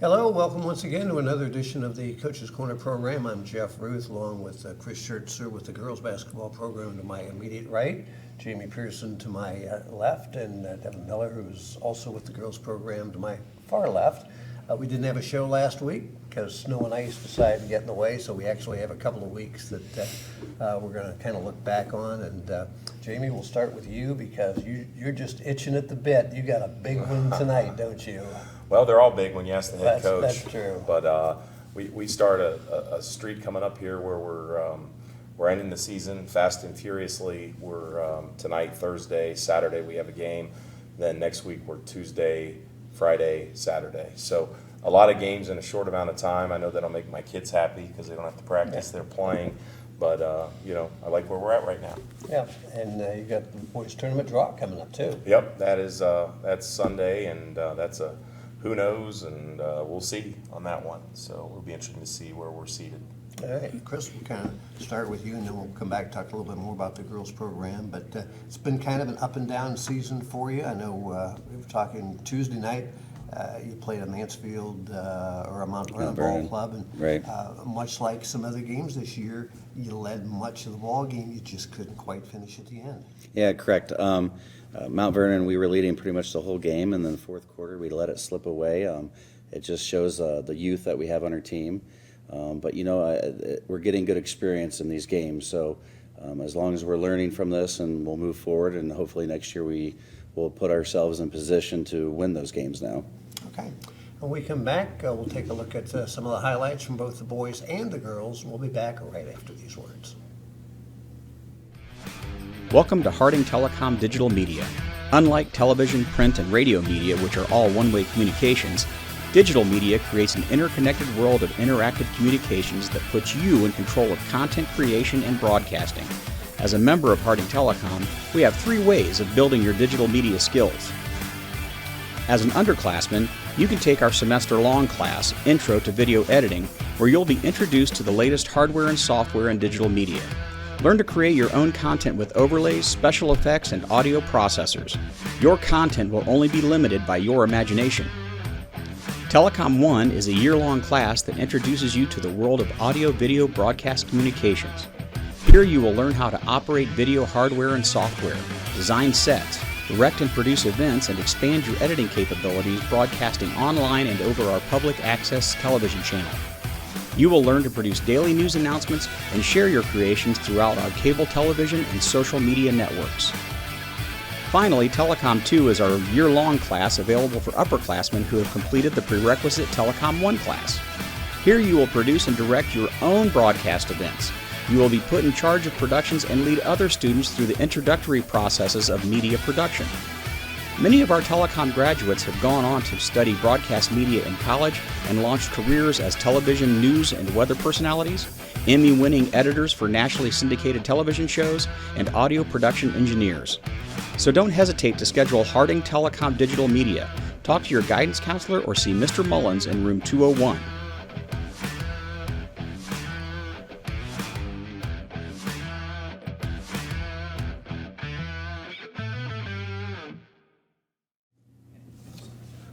Hello, welcome once again to another edition of the Coach's Corner program. I'm Jeff Ruth, along with Chris Schertzer with the girls basketball program to my immediate right, Jamie Pearson to my left, and Devin Miller, who's also with the girls program to my far left. We didn't have a show last week because snow and ice decided to get in the way, so we actually have a couple of weeks that we're going to kind of look back on. And Jamie, we'll start with you because you're just itching at the bit. You got a big one tonight, don't you? Well, they're all big when you ask the head coach. That's true. But we start a streak coming up here where we're ending the season fast and furiously. We're tonight, Thursday, Saturday we have a game. Then next week we're Tuesday, Friday, Saturday. So a lot of games in a short amount of time. I know that'll make my kids happy because they don't have to practice. They're playing. But, I like where we're at right now. Yeah, and you got the boys tournament draw coming up too. Yep, that's Sunday, and that's a who knows, and we'll see on that one. So it'll be interesting to see where we're seated. All right, Chris, we'll kind of start with you, and then we'll come back and talk a little bit more about the girls program. But it's been kind of an up and down season for you. I know we were talking Tuesday night. You played a Mansfield or a Mount Vernon ball club, and right. Much like some other games this year, you led much of the ball game. You just couldn't quite finish at the end. Yeah, correct. Mount Vernon, we were leading pretty much the whole game, and then the fourth quarter, we let it slip away. It just shows the youth that we have on our team. But, we're getting good experience in these games. So as long as we're learning from this, and we'll move forward, and hopefully next year we will put ourselves in position to win those games now. Okay. When we come back, we'll take a look at some of the highlights from both the boys and the girls. We'll be back right after these words. Welcome to Harding Telecom Digital Media. Unlike television, print, and radio media, which are all one-way communications, digital media creates an interconnected world of interactive communications that puts you in control of content creation and broadcasting. As a member of Harding Telecom, we have 3 ways of building your digital media skills. As an underclassman, you can take our semester-long class, Intro to Video Editing, where you'll be introduced to the latest hardware and software in digital media. Learn to create your own content with overlays, special effects, and audio processors. Your content will only be limited by your imagination. Telecom 1 is a year-long class that introduces you to the world of audio-video broadcast communications. Here you will learn how to operate video hardware and software, design sets, direct and produce events, and expand your editing capabilities broadcasting online and over our public access television channel. You will learn to produce daily news announcements and share your creations throughout our cable television and social media networks. Finally, Telecom 2 is our year-long class available for upperclassmen who have completed the prerequisite Telecom 1 class. Here you will produce and direct your own broadcast events. You will be put in charge of productions and lead other students through the introductory processes of media production. Many of our telecom graduates have gone on to study broadcast media in college and launched careers as television news and weather personalities, Emmy-winning editors for nationally syndicated television shows, and audio production engineers. So don't hesitate to schedule Harding Telecom Digital Media. Talk to your guidance counselor or see Mr. Mullins in room 201.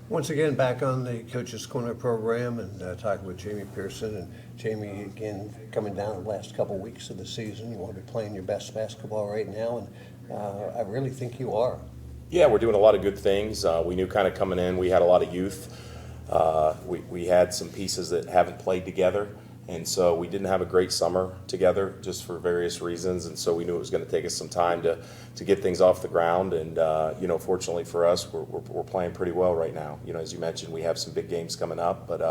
Once again, back on the Coach's Corner program and talking with Jamie Pearson. And Jamie, again, coming down the last couple weeks of the season, you want to be playing your best basketball right now, and I really think you are. Yeah, we're doing a lot of good things. We knew kind of coming in, we had a lot of youth. We had some pieces that haven't played together, and so we didn't have a great summer together just for various reasons, and so we knew it was going to take us some time to get things off the ground. And fortunately for us, we're playing pretty well right now. As you mentioned, we have some big games coming up, but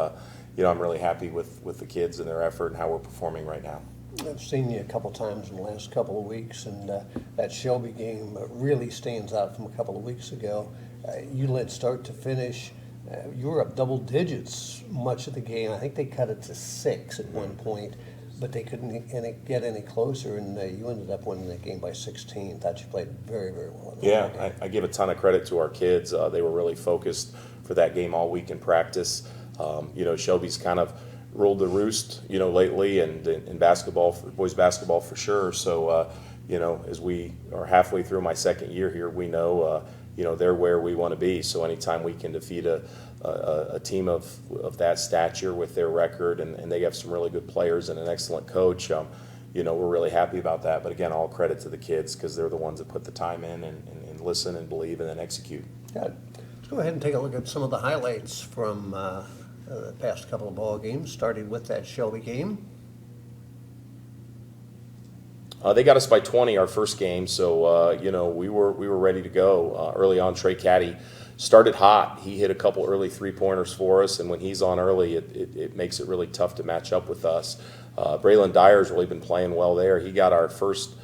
I'm really happy with the kids and their effort and how we're performing right now. I've seen you a couple times in the last couple of weeks, and that Shelby game really stands out from a couple of weeks ago. You led start to finish. You were up double digits much of the game. I think they cut it to 6 at one point, but they couldn't get any closer, and you ended up winning that game by 16. Thought you played very, very well. Yeah, I give a ton of credit to our kids. They were really focused for that game all week in practice. Shelby's kind of ruled the roost, lately, and in basketball, boys basketball for sure. So, as we are halfway through my second year here, we know, they're where we want to be. So anytime we can defeat a team of that stature with their record, and they have some really good players and an excellent coach, we're really happy about that. But again, all credit to the kids because they're the ones that put the time in and listen and believe and then execute. Good. Let's go ahead and take a look at some of the highlights from the past couple of ball games, starting with that Shelby game. They got us by 20 our first game, so we were ready to go early on. Trey Caddy started hot. He hit a couple early 3-pointers for us, and when he's on early, it makes it really tough to match up with us. Braylon Dyer's really been playing well there. He got our first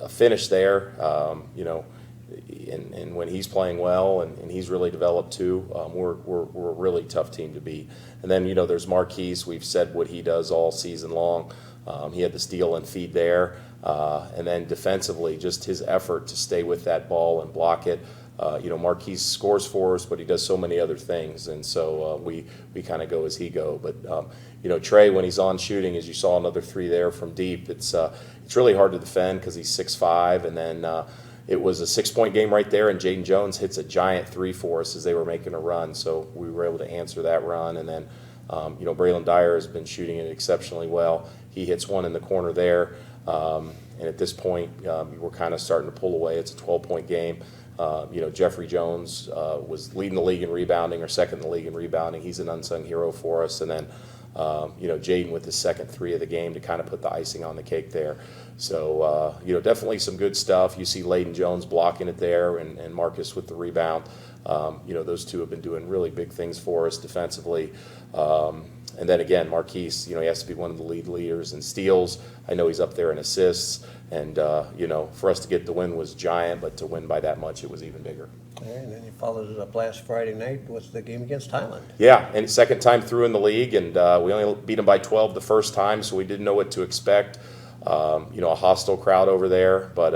finish there, and when he's playing well and he's really developed too, we're a really tough team to beat. And then there's Marquise. We've said what he does all season long. He had the steal and feed there, and then defensively, just his effort to stay with that ball and block it. Marquise scores for us, but he does so many other things, and so we kind of go as he go. But Trey, when he's on shooting, as you saw another 3 there from deep, it's really hard to defend because he's 6'5", and then it was a 6-point game right there, and Jaden Jones hits a giant 3 for us as they were making a run, so we were able to answer that run. And then Braylon Dyer has been shooting it exceptionally well. He hits one in the corner there, and at this point we're kind of starting to pull away. It's a 12-point game. Jeffrey Jones was leading the league in rebounding, or second in the league in rebounding. He's an unsung hero for us. And then, Jaden with his second 3 of the game to kind of put the icing on the cake there. So, definitely some good stuff. You see Layden Jones blocking it there, and Marcus with the rebound. Those two have been doing really big things for us defensively. And then again, Marquise, he has to be one of the lead leaders in steals. I know he's up there in assists. And, for us to get the win was giant, but to win by that much, it was even bigger. All right, and then you followed it up last Friday night with the game against Highland. Yeah, and second time through in the league, and we only beat them by 12 the first time, so we didn't know what to expect. A hostile crowd over there, but,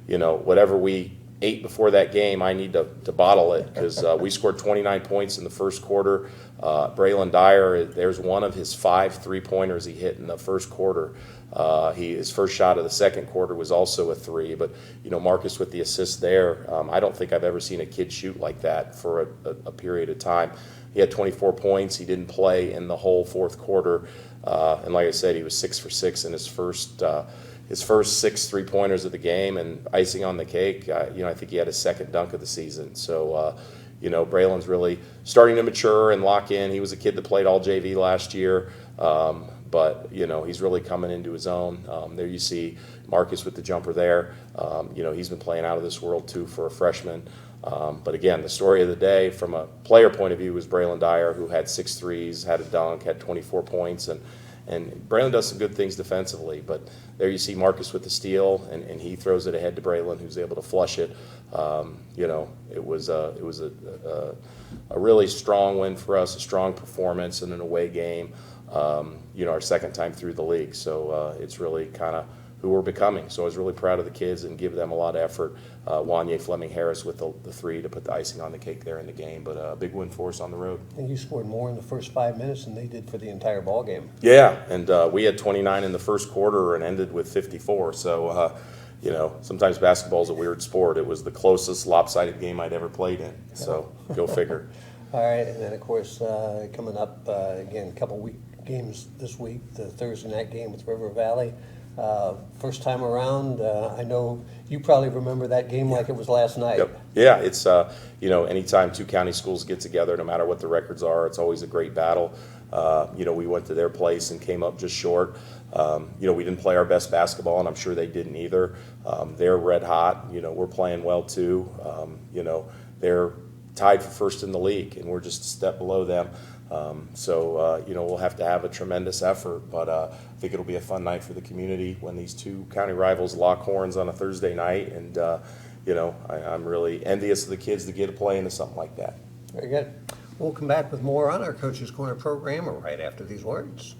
whatever we ate before that game, I need to bottle it because we scored 29 points in the first quarter. Braylon Dyer, there's one of his 5 3-pointers he hit in the first quarter. His first shot of the second quarter was also a 3, but Marcus with the assist there. I don't think I've ever seen a kid shoot like that for a period of time. He had 24 points. He didn't play in the whole fourth quarter, and like I said, he was 6 for 6 in his first 6 3-pointers of the game, and icing on the cake. I think he had his second dunk of the season. So. Braylon's really starting to mature and lock in. He was a kid that played all JV last year, but he's really coming into his own. There you see Marcus with the jumper there. He's been playing out of this world too for a freshman. But again, the story of the day from a player point of view was Braylon Dyer, who had 6 threes, had a dunk, had 24 points, and Braylon does some good things defensively. But there you see Marcus with the steal, and he throws it ahead to Braylon, who's able to flush it. It was a really strong win for us, a strong performance in an away game. Our second time through the league, so it's really kind of who we're becoming. So I was really proud of the kids and give them a lot of effort. Wanye Fleming Harris with the 3 to put the icing on the cake there in the game, but a big win for us on the road. And you scored more in the first 5 minutes than they did for the entire ball game. Yeah, and we had 29 in the first quarter and ended with 54. So, sometimes basketball is a weird sport. It was the closest lopsided game I'd ever played in. So go figure. All right, and then of course coming up again, a couple games this week. The Thursday night game with River Valley. First time around, I know you probably remember that game like it was last night. Yep. Yeah, it's, anytime 2 county schools get together, no matter what the records are, it's always a great battle. We went to their place and came up just short. We didn't play our best basketball, and I'm sure they didn't either. They're red hot. We're playing well too. They're tied for first in the league, and we're just a step below them. We'll have to have a tremendous effort, but I think it'll be a fun night for the community when these 2 county rivals lock horns on a Thursday night, and I'm really envious of the kids that get to play into something like that. Very good. We'll come back with more on our Coach's Corner program right after these words.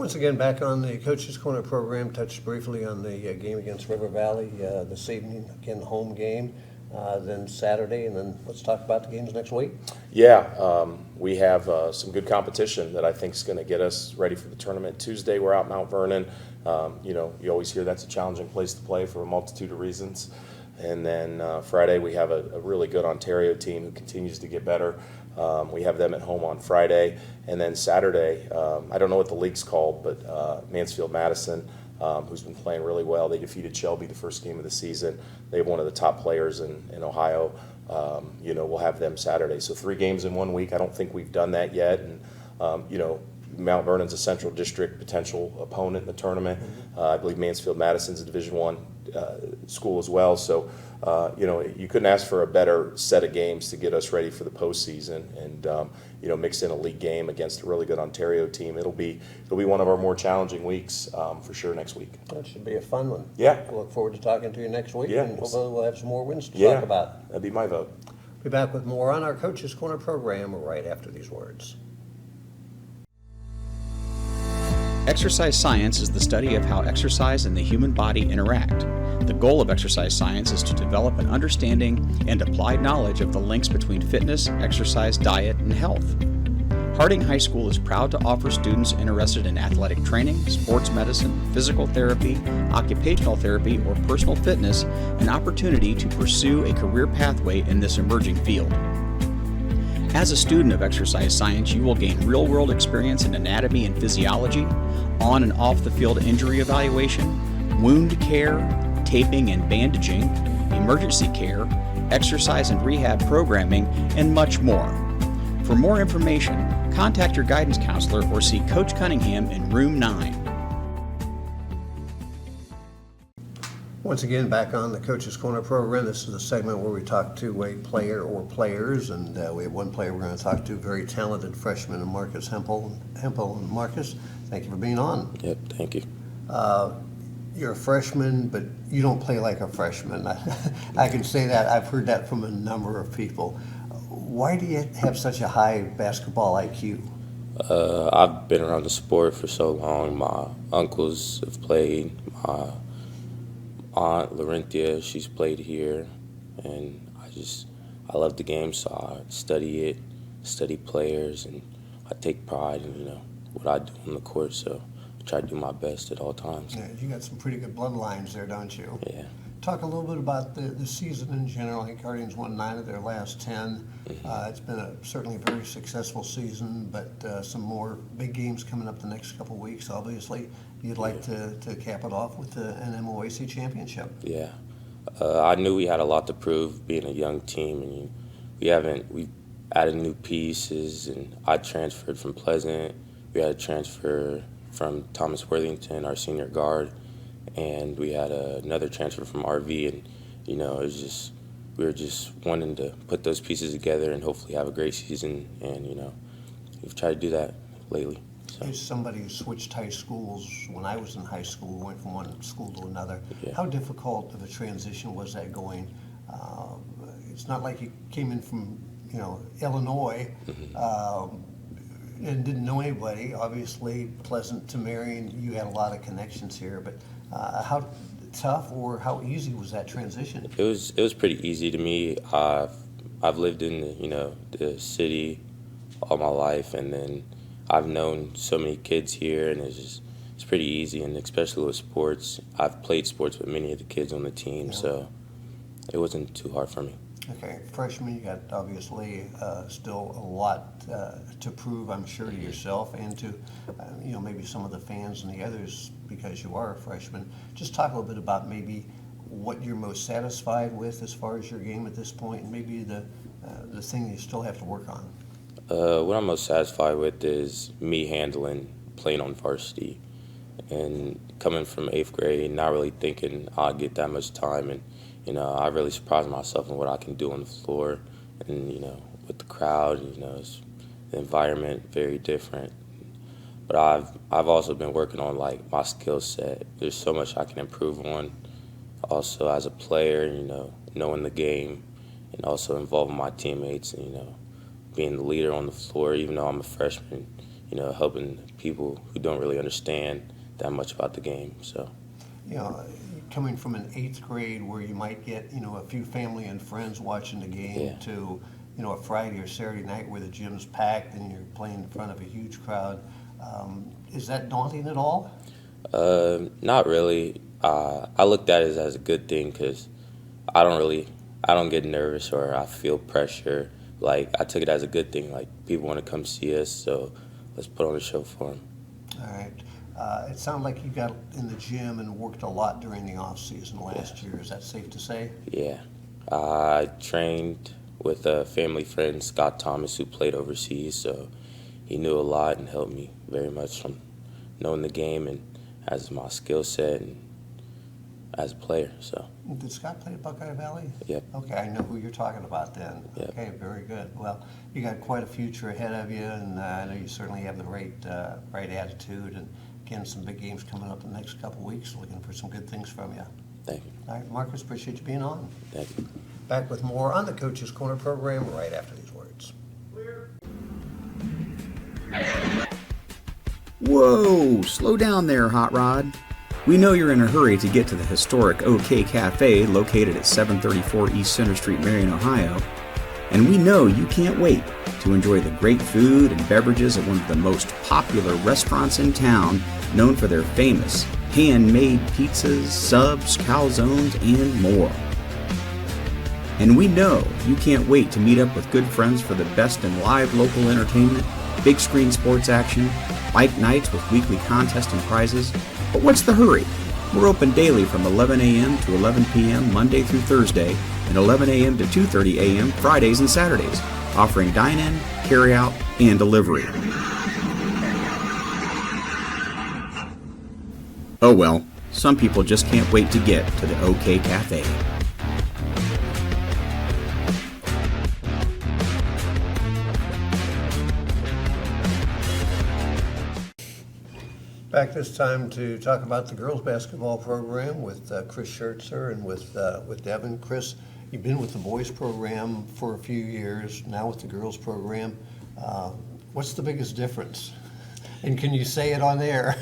Once again, back on the Coach's Corner program, touched briefly on the game against River Valley this evening, again, home game, then Saturday, and then let's talk about the games next week. Yeah, we have some good competition that I think is going to get us ready for the tournament. Tuesday, we're out Mount Vernon. You always hear that's a challenging place to play for a multitude of reasons. And then Friday, we have a really good Ontario team who continues to get better. We have them at home on Friday. And then Saturday, I don't know what the league's called, but Mansfield-Madison, who's been playing really well. They defeated Shelby the first game of the season. They have one of the top players in Ohio. We'll have them Saturday. So 3 games in 1 week. I don't think we've done that yet. And, Mount Vernon's a Central District potential opponent in the tournament. I believe Mansfield-Madison's a Division I school as well. So, you couldn't ask for a better set of games to get us ready for the postseason, and mix in a league game against a really good Ontario team. It'll be one of our more challenging weeks for sure next week. That should be a fun one. Yeah. I look forward to talking to you next week, Yeah. and hopefully we'll have some more wins to Yeah, talk about. that'd be my vote. Be back with more on our Coach's Corner program right after these words. Exercise science is the study of how exercise and the human body interact. The goal of exercise science is to develop an understanding and applied knowledge of the links between fitness, exercise, diet, and health. Harding High School is proud to offer students interested in athletic training, sports medicine, physical therapy, occupational therapy, or personal fitness an opportunity to pursue a career pathway in this emerging field. As a student of exercise science, you will gain real-world experience in anatomy and physiology, on and off the field injury evaluation, wound care, taping and bandaging, emergency care, exercise and rehab programming, and much more. For more information, contact your guidance counselor or see Coach Cunningham in Room 9. Once again, back on the Coach's Corner program. This is the segment where we talk to a player or players, and we have one player we're going to talk to, very talented freshman, Marcus Hempel. And Marcus, thank you for being on. Yep, thank you. You're a freshman, but you don't play like a freshman. I can say that. I've heard that from a number of people. Why do you have such a high basketball IQ? I've been around the sport for so long. My uncles have played. My aunt, Laurentia, she's played here. And I love the game, so I study it, study players, and I take pride in, what I do on the court. So I try to do my best at all times. Yeah, you got some pretty good bloodlines there, don't you? Yeah. Talk a little bit about the season in general. I think Guardians won 9 of their last 10. It's been certainly a very successful season, but some more big games coming up the next couple of weeks. Obviously, you'd like to cap it off with an MOAC championship. Yeah. I knew we had a lot to prove being a young team, and we've added new pieces, and I transferred from Pleasant. We had a transfer from Thomas Worthington, our senior guard, and we had another transfer from RV, and we were just wanting to put those pieces together and hopefully have a great season, and we've tried to do that lately. So. As somebody who switched high schools, when I was in high school, went from one school to another, Yeah. How difficult of a transition was that going? It's not like you came in from Illinois and didn't know anybody. Obviously, Pleasant to Marion, you had a lot of connections here, but how tough or how easy was that transition? It was pretty easy to me. I've lived in the city all my life, and then I've known so many kids here, and it's pretty easy. And especially with sports, I've played sports with many of the kids on the team, so it wasn't too hard for me. Okay, freshman, you got obviously still a lot to prove, I'm sure, to yourself and to maybe some of the fans and the others, because you are a freshman. Just talk a little bit about maybe what you're most satisfied with as far as your game at this point, and maybe the thing you still have to work on. What I'm most satisfied with is me handling playing on varsity, and coming from 8th grade, not really thinking I'd get that much time, and I really surprised myself in what I can do on the floor, and with the crowd, it's the environment very different. But I've also been working on my skill set. There's so much I can improve on. Also as a player, knowing the game, and also involving my teammates, and being the leader on the floor. Even though I'm a freshman, helping people who don't really understand that much about the game. So, Coming from an 8th grade where you might get, a few family and friends watching the game Yeah. to, a Friday or Saturday night where the gym's packed and you're playing in front of a huge crowd, is that daunting at all? not really. I looked at it as a good thing because I don't get nervous or I feel pressure. Like, I took it as a good thing. Like, people want to come see us, so let's put on a show for them. All right. It sounded like you got in the gym and worked a lot during the off season last year. Is that safe to say? Yeah. I trained with a family friend, Scott Thomas, who played overseas, so he knew a lot and helped me very much from knowing the game and as my skill set and as a player. So, Did Scott play at Buckeye Valley? Yep. Okay, I know who you're talking about then. Yep. Okay, very good. Well, you got quite a future ahead of you, and I know you certainly have the right attitude. And again, some big games coming up in the next couple of weeks. Looking for some good things from you. thank you. All right, Marcus, appreciate you being on. Thank you. Back with more on the Coach's Corner program right after these words. Whoa, slow down there, Hot Rod. We know you're in a hurry to get to the historic OK Cafe located at 734 East Center Street, Marion, Ohio. And we know you can't wait to enjoy the great food and beverages at one of the most popular restaurants in town, known for their famous handmade pizzas, subs, calzones, and more. And we know you can't wait to meet up with good friends for the best in live local entertainment, big screen sports action, bike nights with weekly contests and prizes. But what's the hurry? We're open daily from 11 a.m. to 11 p.m. Monday through Thursday, and 11 a.m. to 2:30 a.m. Fridays and Saturdays, offering dine-in, carry-out, and delivery. Oh well, some people just can't wait to get to the OK Cafe. Back this time to talk about the girls' basketball program with Chris Schertzer and with Devin. Chris, you've been with the boys' program for a few years, now with the girls' program. What's the biggest difference? And can you say it on air?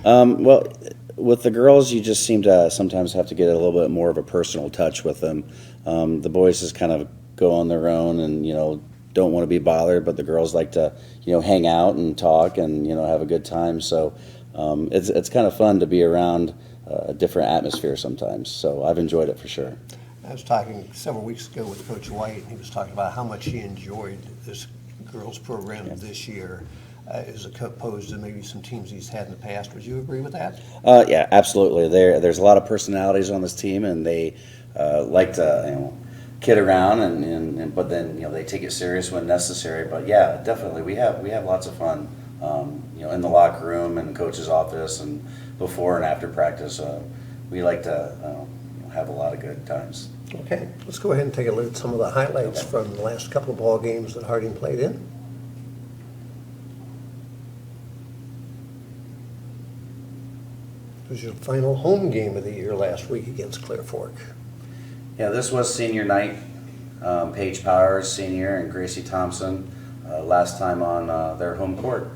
Well, with the girls, you just seem to sometimes have to get a little bit more of a personal touch with them. The boys just kind of go on their own and, don't want to be bothered, but the girls like to, hang out and talk and, have a good time. So it's kind of fun to be around a different atmosphere sometimes. So I've enjoyed it for sure. I was talking several weeks ago with Coach White, and he was talking about how much he enjoyed this girls' program this year as opposed to maybe some teams he's had in the past. Would you agree with that? Yeah, absolutely. There's a lot of personalities on this team, and they like to, kid around and but then they take it serious when necessary. But yeah, definitely we have lots of fun in the locker room and coach's office and before and after practice. We like to have a lot of good times. Okay, let's go ahead and take a look at some of the highlights from the last couple of ball games that Harding played in. It was your final home game of the year last week against Clear Fork. Yeah, this was senior night. Paige Powers, senior, and Gracie Thompson, last time on their home court.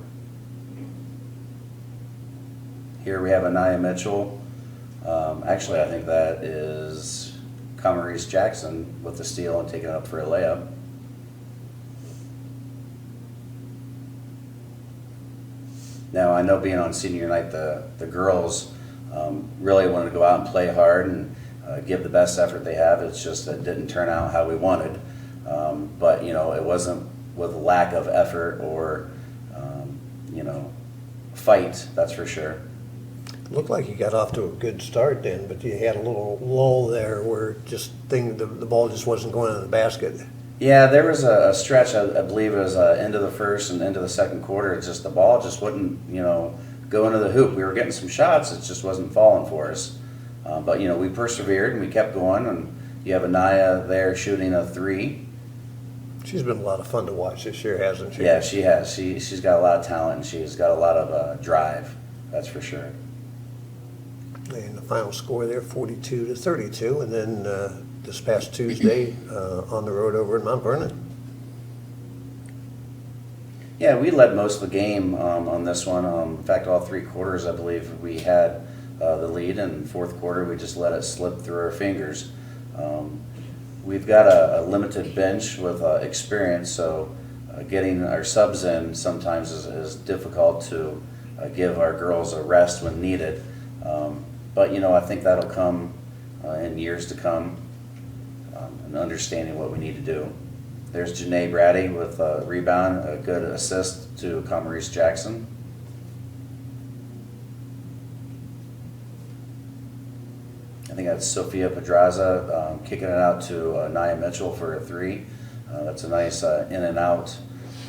Here we have Anaya Mitchell. Actually, I think that is Camarise Jackson with the steal and taking it up for a layup. Now, I know being on senior night, the girls really wanted to go out and play hard and give the best effort they have. It's just that it didn't turn out how we wanted. But, it wasn't with lack of effort or, fight, that's for sure. Looked like you got off to a good start then, but you had a little lull there where just the ball just wasn't going in the basket. Yeah, there was a stretch, I believe it was end of the first and into the second quarter. It's just the ball just wouldn't, go into the hoop. We were getting some shots, it just wasn't falling for us. But, we persevered and we kept going, and you have Anaya there shooting a 3. She's been a lot of fun to watch this year, hasn't she? Yeah, she has. She's got a lot of talent, and she's got a lot of drive, that's for sure. And the final score there, 42-32, and then this past Tuesday on the road over in Mount Vernon. Yeah, we led most of the game on this one. In fact, all 3 quarters, I believe, we had the lead, and fourth quarter, we just let it slip through our fingers. We've got a limited bench with experience, so getting our subs in sometimes is difficult to give our girls a rest when needed. But, I think that'll come in years to come, and understanding what we need to do. There's Janae Brady with a rebound, a good assist to Comarice Jackson. I think that's Sophia Pedraza kicking it out to Anaya Mitchell for a 3. That's a nice in and out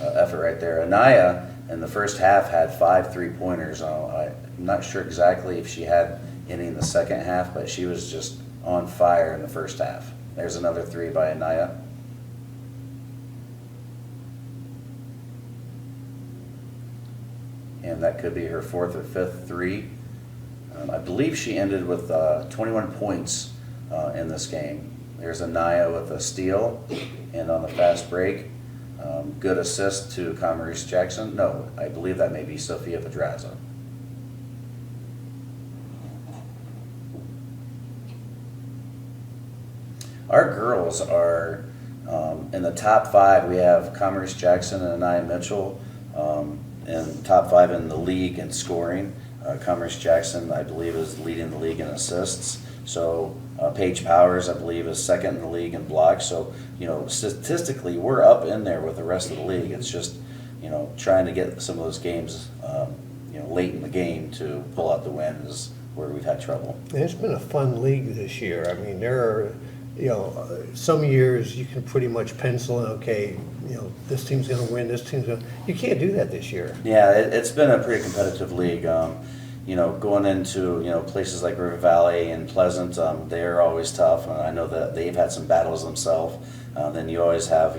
effort right there. Anaya in the first half had 5 3-pointers. I'm not sure exactly if she had any in the second half, but she was just on fire in the first half. There's another 3 by Anaya. And that could be her 4th or 5th 3. I believe she ended with 21 points in this game. There's Anaya with a steal, and on the fast break, good assist to Comarice Jackson. No, I believe that may be Sophia Pedraza. Our girls are in the top 5. We have Comarice Jackson and Anaya Mitchell in top 5 in the league in scoring. Comarice Jackson, I believe, is leading the league in assists. So Paige Powers, I believe, is second in the league in blocks. So, statistically, we're up in there with the rest of the league. It's just, trying to get some of those games, late in the game to pull out the win is where we've had trouble. And it's been a fun league this year. I mean, there are, some years you can pretty much pencil in, okay, this team's going to win, this team's going to. You can't do that this year. Yeah, it's been a pretty competitive league. Going into places like River Valley and Pleasant, they're always tough. I know that they've had some battles themselves. Then you always have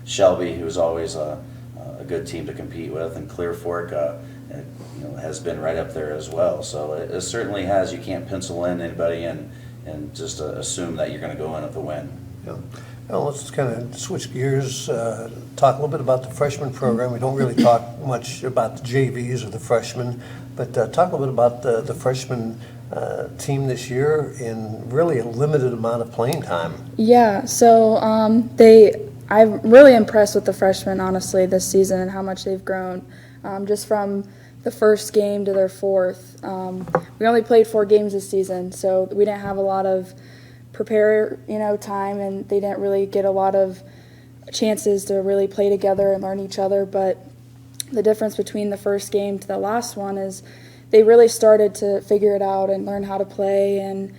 Shelby, who's always a good team to compete with, and Clear Fork has been right up there as well. So it certainly has. You can't pencil in anybody and just assume that you're going to go in with a win. Yeah. Well, let's kind of switch gears, talk a little bit about the freshman program. We don't really talk much about the JVs or the freshmen, but talk a little bit about the freshman team this year in really a limited amount of playing time. Yeah, so I'm really impressed with the freshmen, honestly, this season and how much they've grown. Just from the first game to their 4th. We only played 4 games this season, so we didn't have a lot of prepare, time, and they didn't really get a lot of chances to really play together and learn each other. But the difference between the first game to the last one is they really started to figure it out and learn how to play and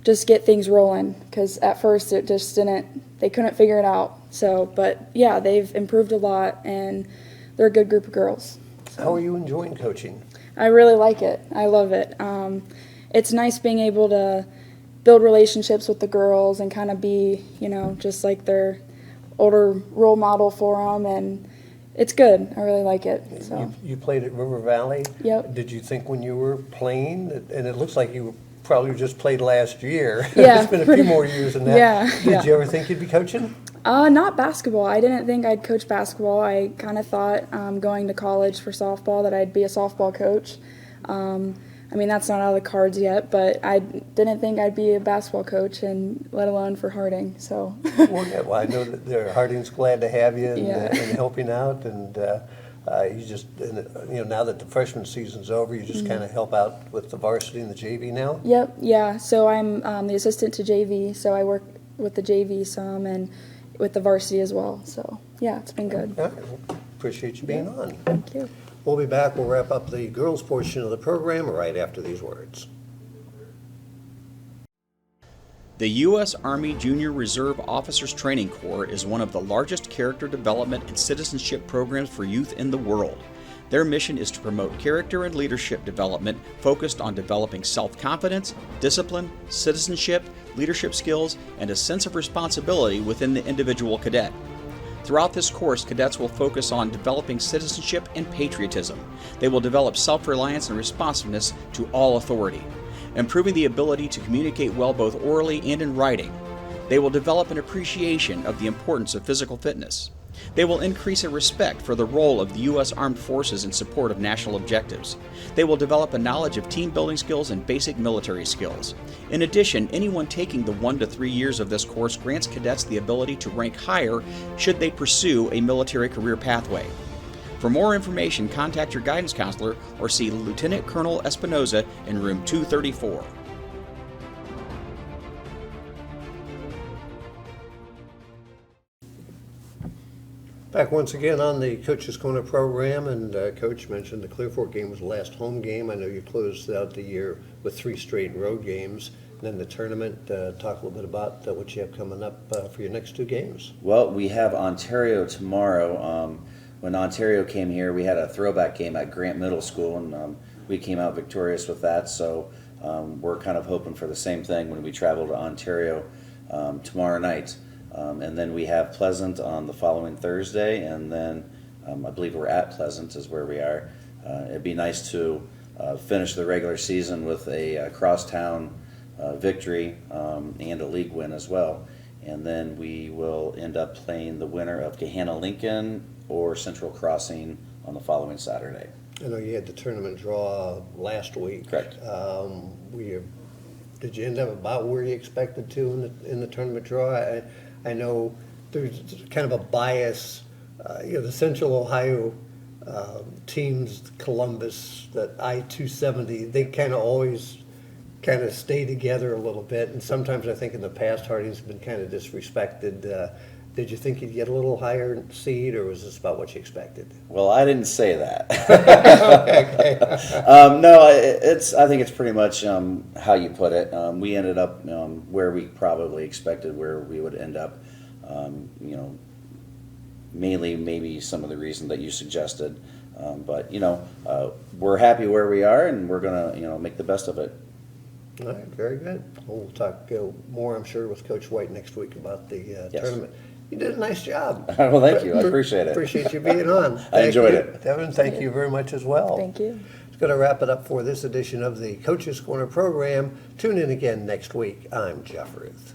just get things rolling, because at first it just they couldn't figure it out. So, but yeah, they've improved a lot, and they're a good group of girls. So. How are you enjoying coaching? I really like it. I love it. It's nice being able to build relationships with the girls and kind of be, just like their older role model for them, and it's good. I really like it. So. You played at River Valley? Yep. Did you think when you were playing, and it looks like you probably just played last year. Yeah. It's been a few more years than that. Yeah. Did you ever think you'd be coaching? Not basketball. I didn't think I'd coach basketball. I kind of thought going to college for softball that I'd be a softball coach. That's not out of the cards yet, but I didn't think I'd be a basketball coach, and let alone for Harding. So. Well, I know that Harding's glad to have you and, Yeah. and helping out, and you just now that the freshman season's over, you just kind of help out with the varsity and the JV now. Yep. Yeah. So I'm the assistant to JV, so I work with the JV some and with the varsity as well. So yeah, it's been good. All right. Well, appreciate you being on. Thank you. We'll be back. We'll wrap up the girls' portion of the program right after these words. The U.S. Army Junior Reserve Officers Training Corps is one of the largest character development and citizenship programs for youth in the world. Their mission is to promote character and leadership development focused on developing self-confidence, discipline, citizenship, leadership skills, and a sense of responsibility within the individual cadet. Throughout this course, cadets will focus on developing citizenship and patriotism. They will develop self-reliance and responsiveness to all authority, improving the ability to communicate well both orally and in writing. They will develop an appreciation of the importance of physical fitness. They will increase a respect for the role of the U.S. Armed Forces in support of national objectives. They will develop a knowledge of team building skills and basic military skills. In addition, anyone taking the 1 to 3 years of this course grants cadets the ability to rank higher should they pursue a military career pathway. For more information, contact your guidance counselor or see Lieutenant Colonel Espinoza in room 234. Back once again on the Coach's Corner program, and Coach mentioned the Clear Fork game was the last home game. I know you closed out the year with 3 straight road games. And then the tournament, talk a little bit about what you have coming up for your next 2 games. Well, we have Ontario tomorrow. When Ontario came here, we had a throwback game at Grant Middle School, and we came out victorious with that. So we're kind of hoping for the same thing when we travel to Ontario tomorrow night. And then we have Pleasant on the following Thursday, and then I believe we're at Pleasant is where we are. It'd be nice to finish the regular season with a crosstown victory and a league win as well. And then we will end up playing the winner of Gahanna-Lincoln or Central Crossing on the following Saturday. I know you had the tournament draw last week. Correct. Did you end up about where you expected to in the tournament draw? I know there's kind of a bias. The Central Ohio teams, Columbus, that I-270, they kind of always kind of stay together a little bit. And sometimes I think in the past, Harding's been kind of disrespected. Did you think you'd get a little higher seed, or was this about what you expected? Well, I didn't say that. Okay. No, I think it's pretty much how you put it. We ended up where we probably expected where we would end up. Mainly maybe some of the reason that you suggested, but we're happy where we are, and we're gonna make the best of it. All right, very good. We'll talk more, I'm sure, with Coach White next week about the Yes. tournament. You did a nice job. Well, thank you. I appreciate it. Appreciate you being on. I enjoyed you. it. Devin, thank you very much as well. Thank you. It's going to wrap it up for this edition of the Coach's Corner program. Tune in again next week. I'm Jeff Ruth.